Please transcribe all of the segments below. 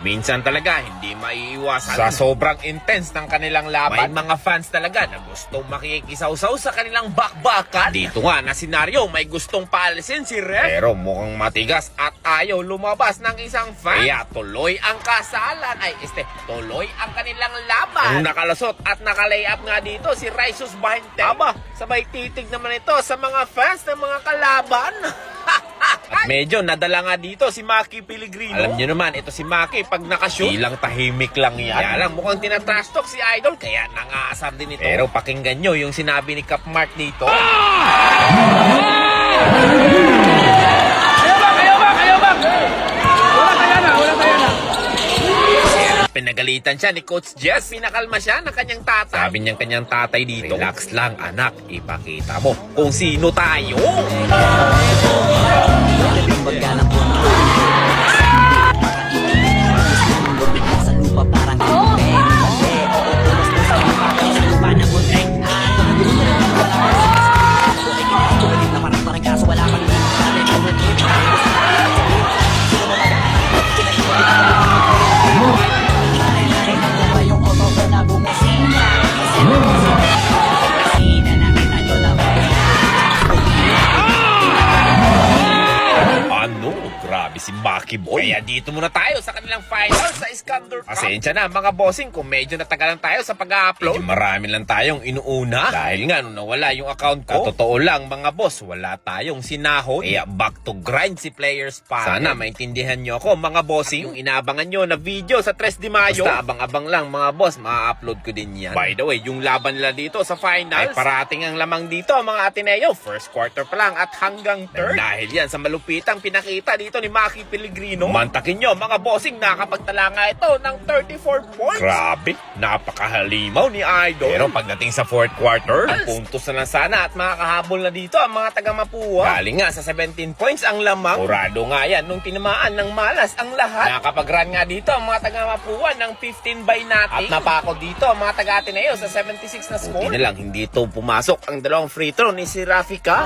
Minsan talaga hindi maiiwasan sa sobrang intense ng kanilang laban. May mga fans talaga na gustong makikisaw-saw sa kanilang bakbakan. Dito nga na senaryo may gustong paalisin si Ref, pero mukhang matigas at ayaw lumabas ng isang fan. Kaya tuloy ang kasalan tuloy ang kanilang laban. Ang nakalusot at nakalayup nga dito si Raisus Bahinte. Aba, sabay titig naman ito sa mga fans ng mga kalaban. At medyo nadala nga dito si Maki Pellegrino. Alam nyo naman, ito si Maki pag nakashoot, ilang tahimik lang yan. Kaya lang mukhang tinatrash talk si Idol, kaya nangaasar din ito. Pero pakinggan nyo yung sinabi ni Cap Mart dito. Pinagalitan siya ni Coach Jess. Pinakalma siya ng kanyang tatay. Sabi niyang kanyang tatay dito, relax lang anak, ipakita mo kung sino tayo. Grabe si Maki Boy. Kaya dito muna tayo sa kanilang final sa Iskander Cup. Pasensya na mga bossing kung medyo natagalan tayo sa pag-upload. Marami lang tayong inuuna. Dahil nga nung nawala yung account ko, totoo lang mga boss, wala tayong sinahod. Kaya back to grind si Players Panel. Sana maintindihan nyo ako mga bossing. Yung inaabangan nyo na video sa 3 de Mayo. Basta abang-abang lang mga boss, ma-upload ko din yan. By the way, yung laban nila dito sa finals, ay parating ang lamang dito mga Ateneo. First quarter pa lang at hanggang third. Dahil yan sa malupitang pinakita dito ni Maki Pellegrino. Mantakin nyo mga bossing, nakapagtala nga ito ng 34 points. Grabe, napakahalimaw ni Idol. Pero pagdating sa fourth quarter, puntos na lang sana at makakahabol na dito ang mga taga-Mapua. Galing nga sa 17 points ang lamang. Kurado nga yan nung tinamaan ng malas ang lahat. Nakapag-run nga dito ang mga taga-Mapua ng 15 by nothing. At napako dito ang mga taga-Ateneo sa 76 na score. Hindi na lang, hindi ito pumasok ang dalawang free throw ni si Rafika.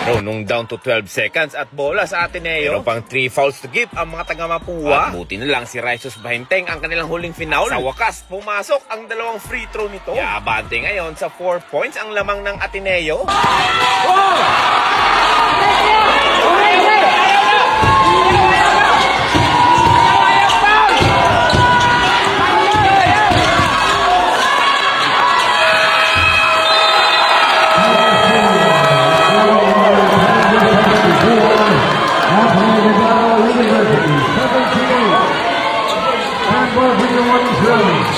Pero nung down to 12 seconds at bola sa Ateneo, pero pang 3 fouls to give ang mga taga-Mapua. At buti na lang si Raisus Bahinteng ang kanilang huling foul. Sa wakas, pumasok ang dalawang free throw nito. Kaya abante ngayon sa 4 points ang lamang ng Ateneo. And for the 1 0.